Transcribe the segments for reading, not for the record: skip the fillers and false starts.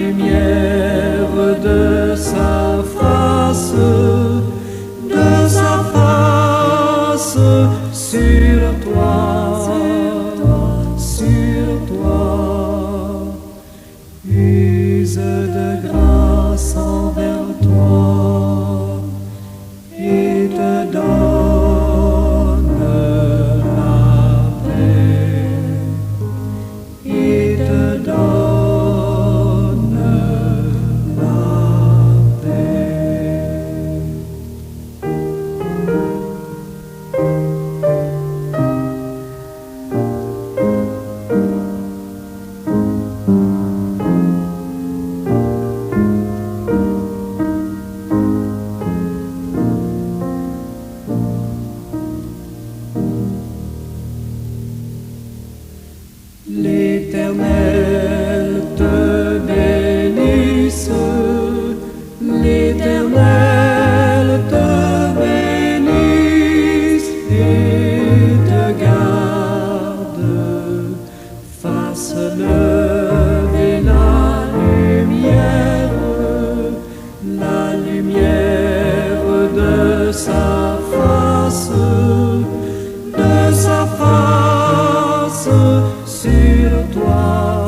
lumière de sa face sur toi, use de grâce envers toi et te donne la paix, et te donne la paix. L'Éternel te bénisse, l'Éternel te bénisse et te garde, fasse lever la lumière de sa face sur toi,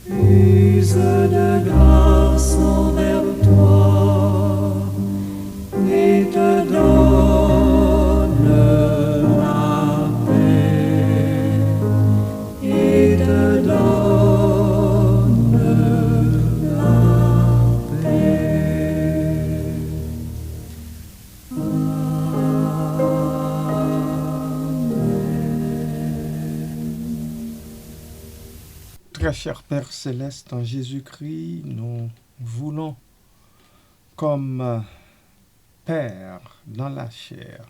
use de grâce envers toi et te donne la paix, et te donne la paix. Très cher Père Céleste, en Jésus-Christ, nous voulons, comme Père dans la chair,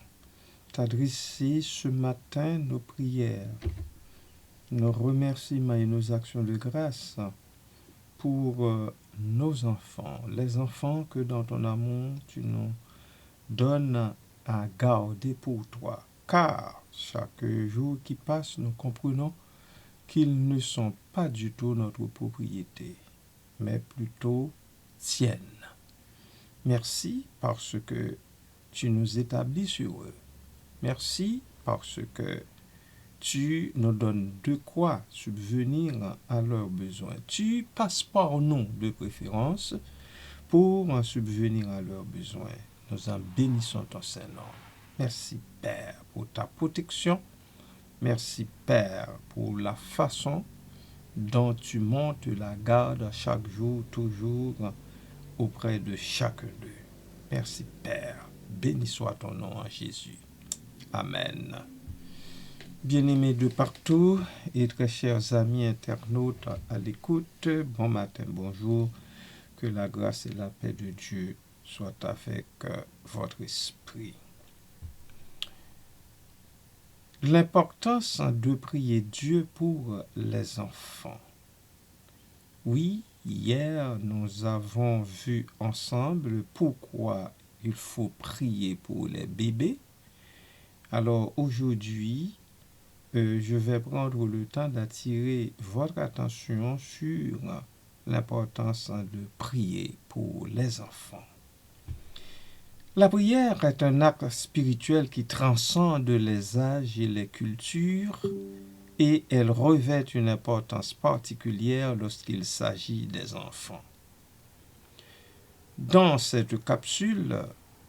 t'adresser ce matin nos prières, nos remerciements et nos actions de grâce pour nos enfants, les enfants que dans ton amour tu nous donnes à garder pour toi. Car chaque jour qui passe, nous comprenons qu'ils ne sont pas du tout notre propriété, mais plutôt tienne. Merci parce que tu nous établis sur eux. Merci parce que tu nous donnes de quoi subvenir à leurs besoins. Tu passes par nous de préférence pour en subvenir à leurs besoins. Nous en bénissons ton Saint-Nom. Merci Père pour ta protection. Merci Père pour la façon dont tu montes la garde chaque jour, toujours auprès de chacun d'eux. Merci Père. Béni soit ton nom en Jésus. Amen. Bien-aimés de partout et très chers amis internautes à l'écoute, bon matin, bonjour. Que la grâce et la paix de Dieu soient avec votre esprit. L'importance de prier Dieu pour les enfants. Oui, hier, nous avons vu ensemble pourquoi il faut prier pour les bébés. Alors aujourd'hui, je vais prendre le temps d'attirer votre attention sur l'importance de prier pour les enfants. La prière est un acte spirituel qui transcende les âges et les cultures et elle revêt une importance particulière lorsqu'il s'agit des enfants. Dans cette capsule,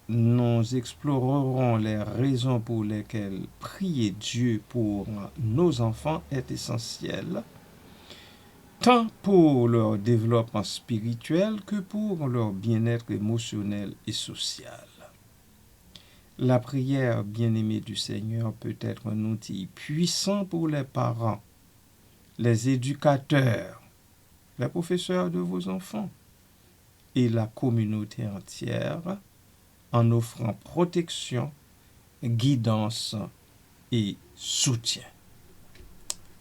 nous explorerons les raisons pour lesquelles prier Dieu pour nos enfants est essentiel, tant pour leur développement spirituel que pour leur bien-être émotionnel et social. La prière, bien-aimée du Seigneur, peut être un outil puissant pour les parents, les éducateurs, les professeurs de vos enfants et la communauté entière en offrant protection, guidance et soutien.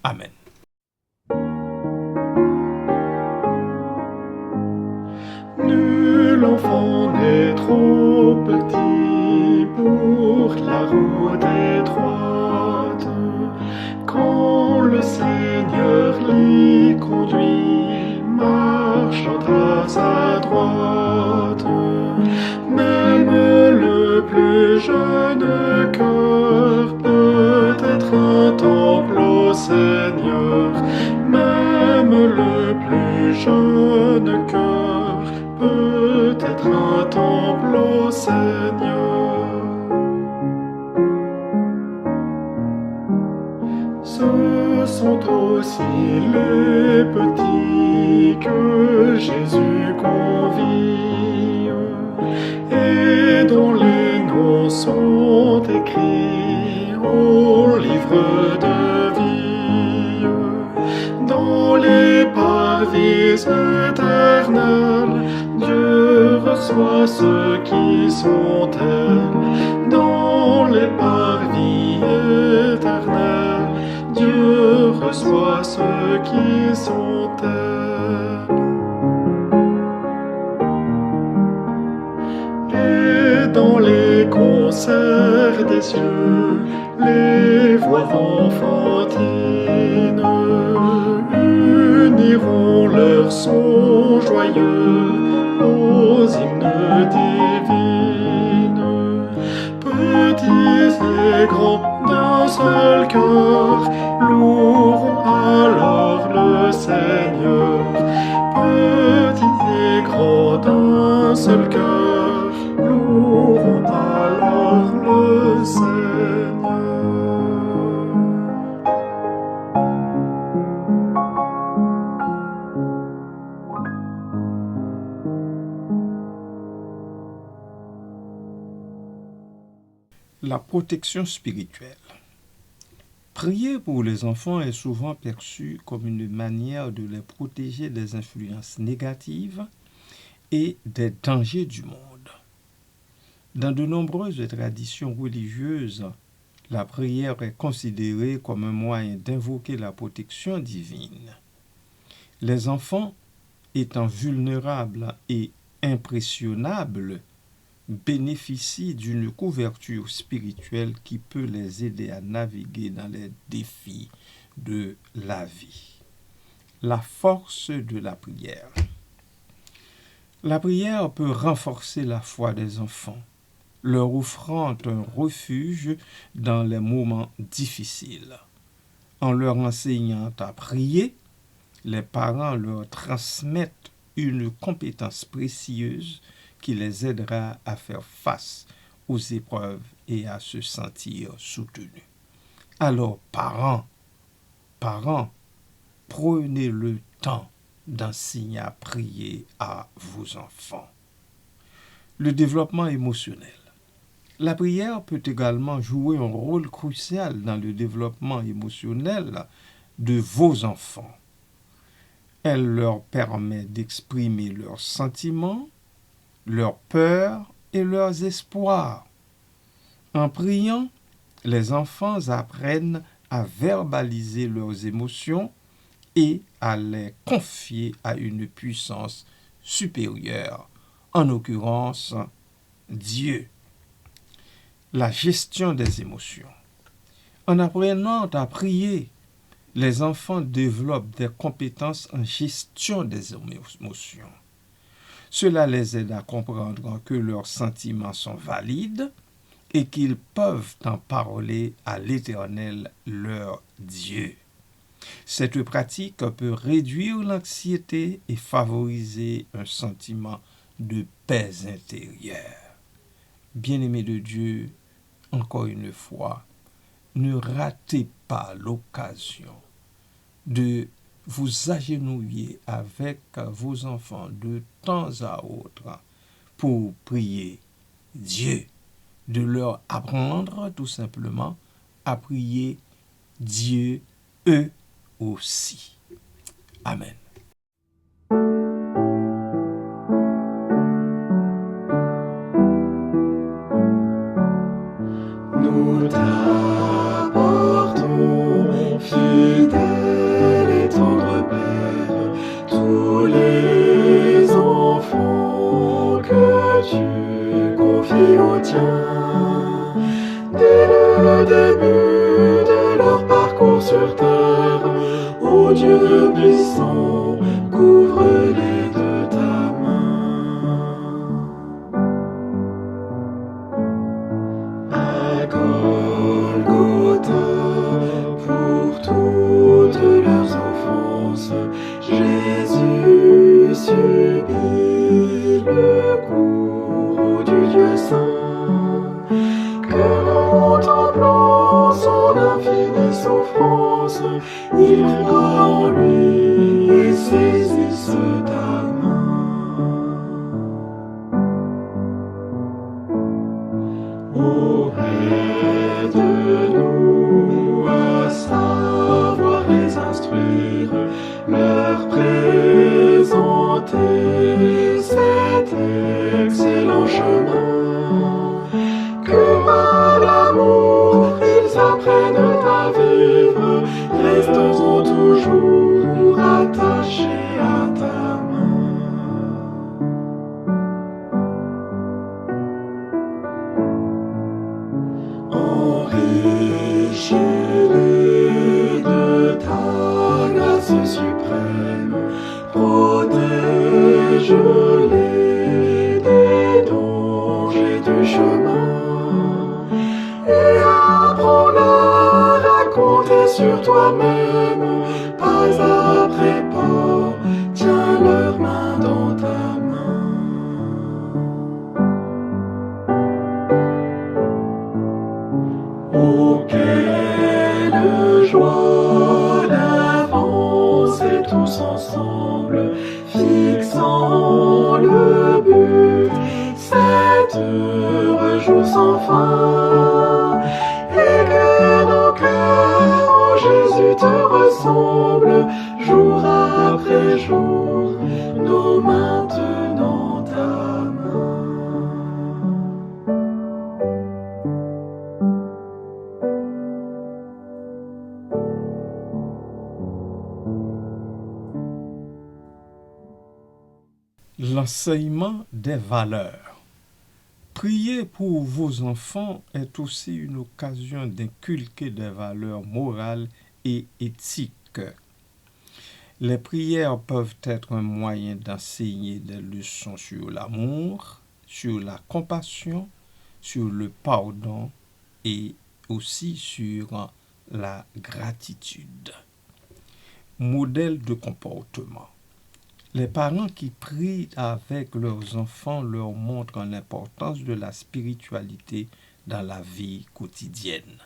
Amen. Nul enfant n'est trop petit pour la route étroite, quand le Seigneur conduit, marchant à sa droite. Même le plus jeune cœur peut être un temple au Seigneur. Même le plus jeune cœur peut être un temple au Seigneur. Ce sont aussi les petits que Jésus convie et dont les noms sont écrits au livre de vie. Dans les parvis éternels, Dieu reçoit ceux qui sont tels. Dans les parvis éternels, Dieu reçoit ceux qui sont tels. Et dans les concerts des cieux, les voix enfantines uniront leurs sons joyeux aux hymnes divines. Petits et grands d'un seul cœur loueront alors le Seigneur. Petits et grands d'un seul cœur loueront alors le Seigneur. La protection spirituelle. Prier pour les enfants est souvent perçu comme une manière de les protéger des influences négatives et des dangers du monde. Dans de nombreuses traditions religieuses, la prière est considérée comme un moyen d'invoquer la protection divine. Les enfants, étant vulnérables et impressionnables, bénéficient d'une couverture spirituelle qui peut les aider à naviguer dans les défis de la vie. La force de la prière. La prière peut renforcer la foi des enfants, leur offrant un refuge dans les moments difficiles. En leur enseignant à prier, les parents leur transmettent une compétence précieuse qui les aidera à faire face aux épreuves et à se sentir soutenus. Alors, parents, prenez le temps d'enseigner à prier à vos enfants. Le développement émotionnel. La prière peut également jouer un rôle crucial dans le développement émotionnel de vos enfants. Elle leur permet d'exprimer leurs sentiments, leurs peurs et leurs espoirs. En priant, les enfants apprennent à verbaliser leurs émotions et à les confier à une puissance supérieure, en l'occurrence Dieu. La gestion des émotions. En apprenant à prier, les enfants développent des compétences en gestion des émotions. Cela les aide à comprendre que leurs sentiments sont valides et qu'ils peuvent en parler à l'Éternel, leur Dieu. Cette pratique peut réduire l'anxiété et favoriser un sentiment de paix intérieure. Bien-aimés de Dieu, encore une fois, ne ratez pas l'occasion de vous agenouiller avec vos enfants de temps à autre pour prier Dieu, de leur apprendre tout simplement à prier Dieu eux aussi. Amen. Nous t'apportons, fidèle et tendre Père, tous les enfants que tu confies au tien. Dès le début de leur parcours sur terre, au Ô Dieu puissant, couvre-les de ta main. À Golgotha, pour toutes leurs offenses, Jésus subit le courroux du Dieu saint. Que contemplant son infinie souffrance, il croit en lui et saisisse ta main. Oh, aide-nous à savoir les instruire, leur présenter cet excellent chemin, que par l'amour ils apprennent à vivre, restons toujours attachés à ta main. Enrichis-les de ta grâce suprême, protège-les des dangers du chemin, et apprends-leur à compter sur toi-même, pas après pas, tiens leurs mains dans ta main. Oh, quelle joie d'avancer tous ensemble, fixant le but, cet heureux jour sans fin, et que nos cœurs en Jésus te ressemblent, jour après jour, nos mains tenant ta main. L'enseignement des valeurs. Prier pour vos enfants est aussi une occasion d'inculquer des valeurs morales et éthiques. Les prières peuvent être un moyen d'enseigner des leçons sur l'amour, sur la compassion, sur le pardon et aussi sur la gratitude. Modèle de comportement. Les parents qui prient avec leurs enfants leur montrent l'importance de la spiritualité dans la vie quotidienne.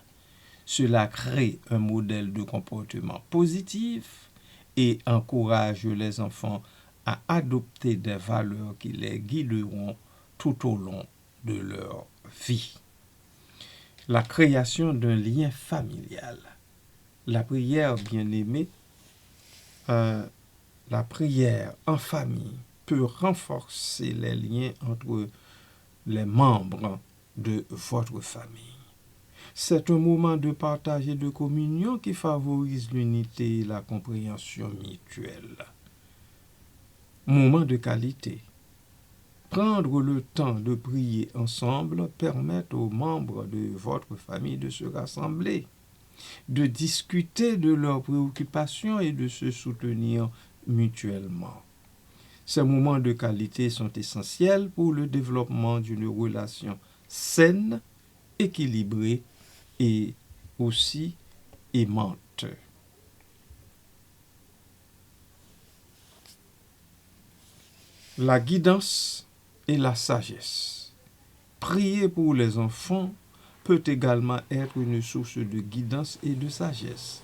Cela crée un modèle de comportement positif et encourage les enfants à adopter des valeurs qui les guideront tout au long de leur vie. La création d'un lien familial. La prière, bien-aimée, la prière en famille peut renforcer les liens entre les membres de votre famille. C'est un moment de partage et de communion qui favorise l'unité et la compréhension mutuelle. Moment de qualité. Prendre le temps de prier ensemble permet aux membres de votre famille de se rassembler, de discuter de leurs préoccupations et de se soutenir mutuellement. Ces moments de qualité sont essentiels pour le développement d'une relation saine, équilibrée et aussi aimante. La guidance et la sagesse. Prier pour les enfants peut également être une source de guidance et de sagesse.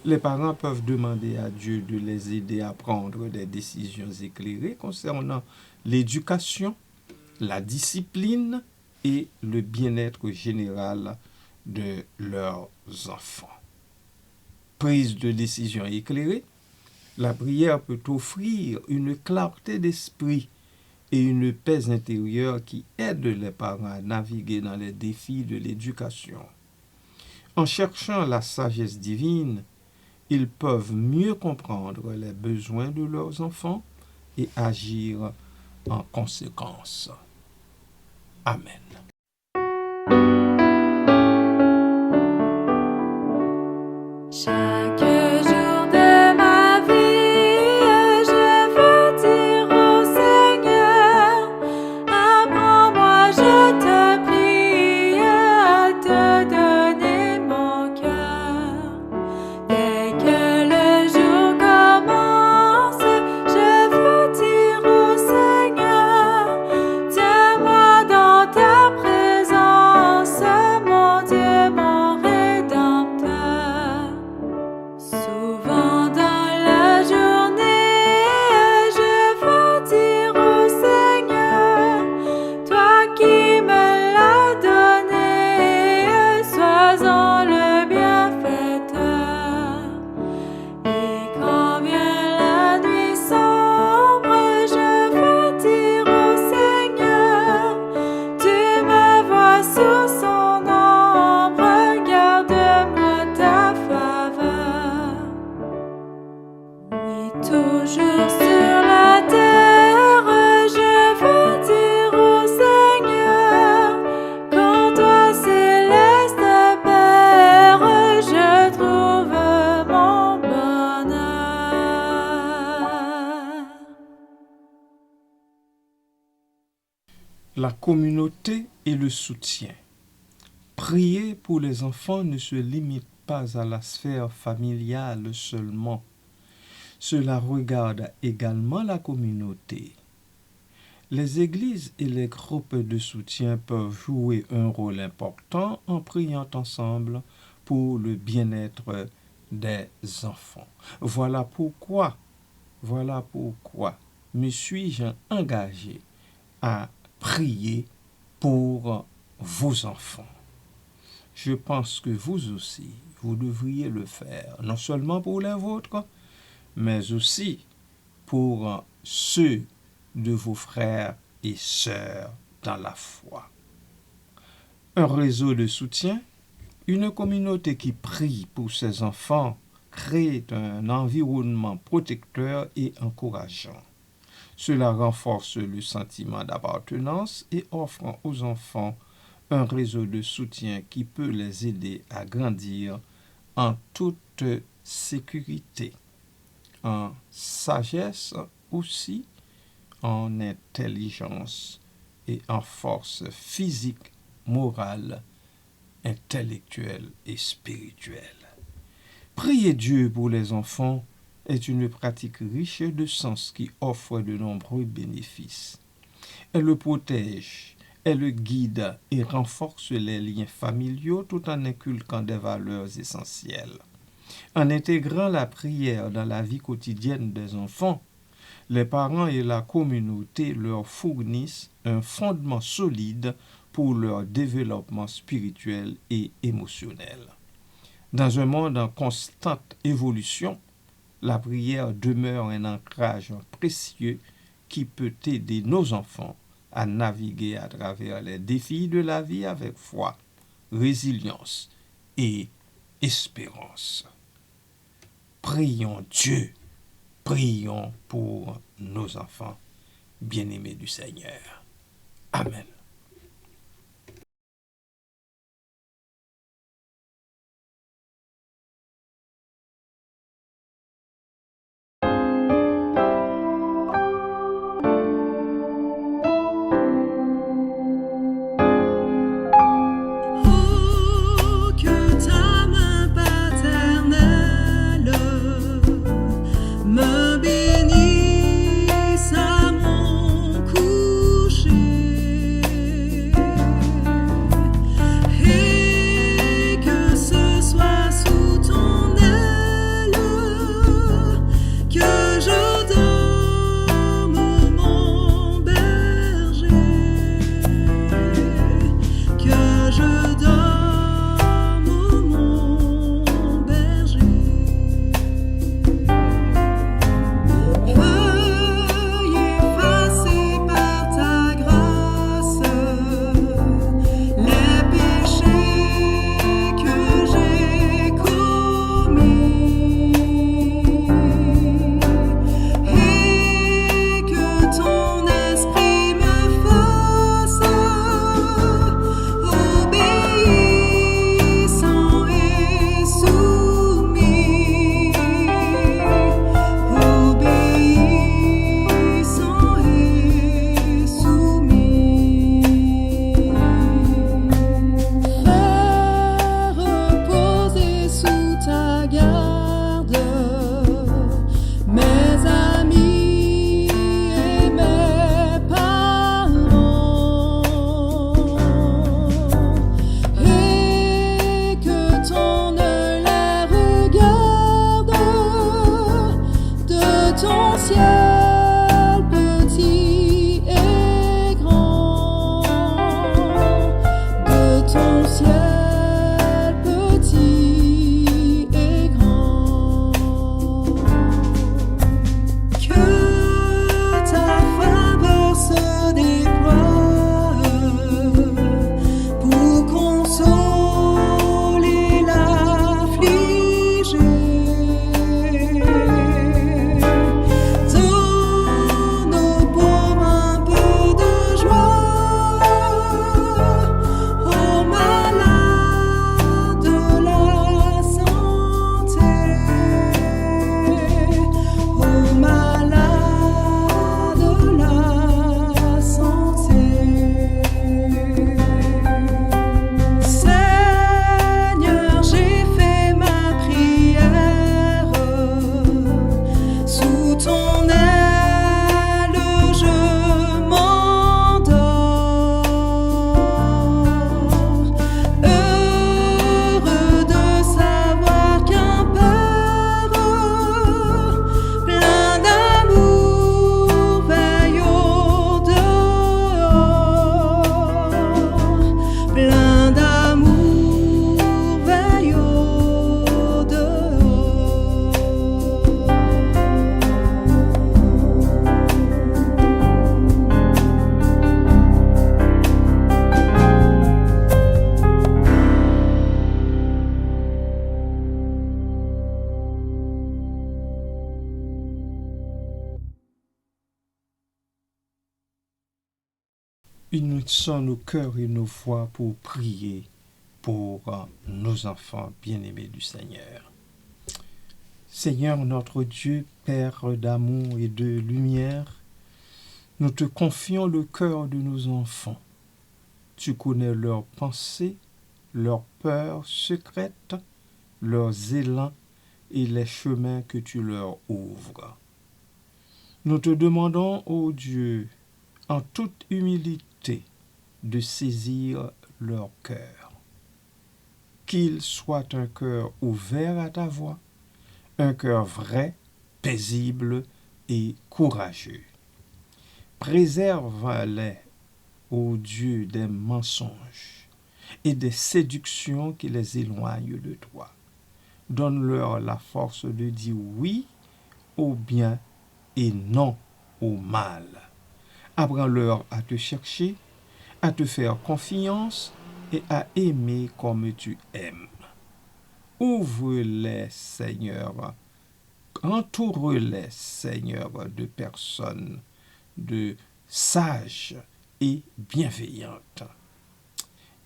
Les parents peuvent demander à Dieu de les aider à prendre des décisions éclairées concernant l'éducation, la discipline et le bien-être général de leurs enfants. Prise de décision éclairée. La prière peut offrir une clarté d'esprit et une paix intérieure qui aide les parents à naviguer dans les défis de l'éducation. En cherchant la sagesse divine, ils peuvent mieux comprendre les besoins de leurs enfants et agir en conséquence. Amen. Chaque jour de ma la communauté et le soutien. Prier pour les enfants ne se limite pas à la sphère familiale seulement. Cela regarde également la communauté. Les églises et les groupes de soutien peuvent jouer un rôle important en priant ensemble pour le bien-être des enfants. Voilà pourquoi me suis-je engagé à prier pour vos enfants. Je pense que vous aussi, vous devriez le faire, non seulement pour les vôtres, mais aussi pour ceux de vos frères et sœurs dans la foi. Un réseau de soutien, une communauté qui prie pour ses enfants, crée un environnement protecteur et encourageant. Cela renforce le sentiment d'appartenance et offre aux enfants un réseau de soutien qui peut les aider à grandir en toute sécurité, en sagesse aussi, en intelligence et en force physique, morale, intellectuelle et spirituelle. Prier Dieu pour les enfants est une pratique riche de sens qui offre de nombreux bénéfices. Elle le protège, elle le guide et renforce les liens familiaux tout en inculquant des valeurs essentielles. En intégrant la prière dans la vie quotidienne des enfants, les parents et la communauté leur fournissent un fondement solide pour leur développement spirituel et émotionnel. Dans un monde en constante évolution, la prière demeure un ancrage précieux qui peut aider nos enfants à naviguer à travers les défis de la vie avec foi, résilience et espérance. Prions Dieu, prions pour nos enfants bien-aimés du Seigneur. Amen. Oh, que ta main paternelle me bénisse à mon coucher. unissons nos cœurs et nos voix pour prier pour nos enfants bien-aimés du Seigneur. Seigneur notre Dieu, Père d'amour et de lumière, nous te confions le cœur de nos enfants. Tu connais leurs pensées, leurs peurs secrètes, leurs élans et les chemins que tu leur ouvres. Nous te demandons, ô Dieu, en toute humilité, de saisir leur cœur. Qu'il soit un cœur ouvert à ta voix, un cœur vrai, paisible et courageux. Préserve-les, ô Dieu, des mensonges et des séductions qui les éloignent de toi. Donne-leur la force de dire oui au bien et non au mal. Apprends-leur à te chercher, à te faire confiance et à aimer comme tu aimes. Ouvre-les, Seigneur, entoure-les, Seigneur, de personnes de sages et bienveillantes,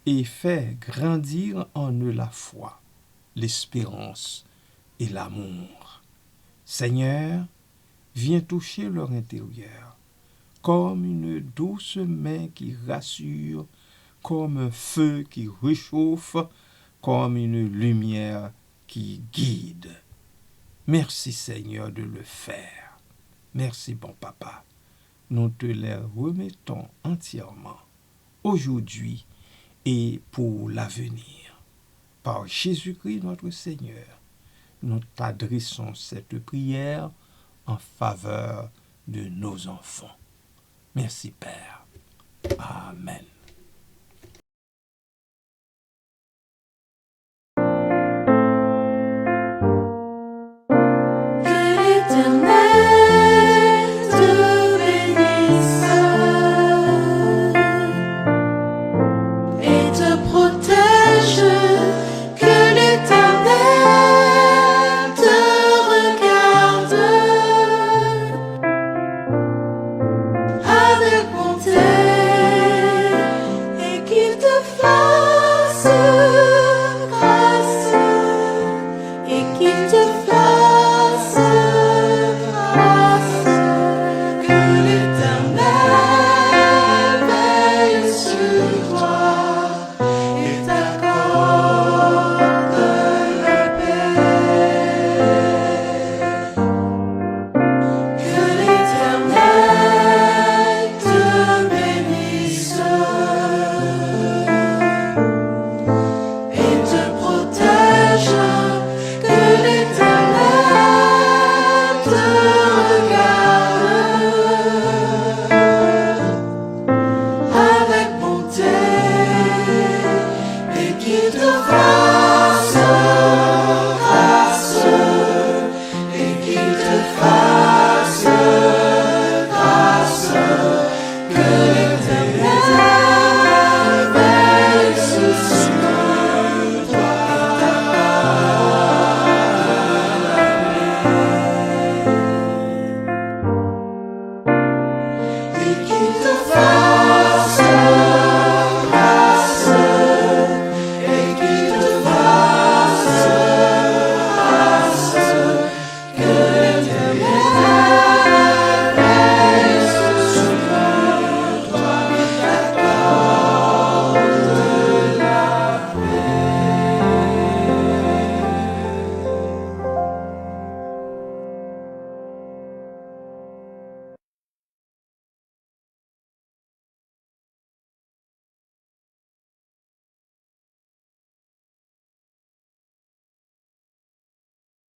et fais grandir en eux la foi, l'espérance et l'amour. Seigneur, viens toucher leur intérieur, comme une douce main qui rassure, comme un feu qui réchauffe, comme une lumière qui guide. Merci Seigneur de le faire. Merci bon Papa. Nous te les remettons entièrement aujourd'hui et pour l'avenir. Par Jésus-Christ notre Seigneur, nous t'adressons cette prière en faveur de nos enfants. Merci Père. Amen.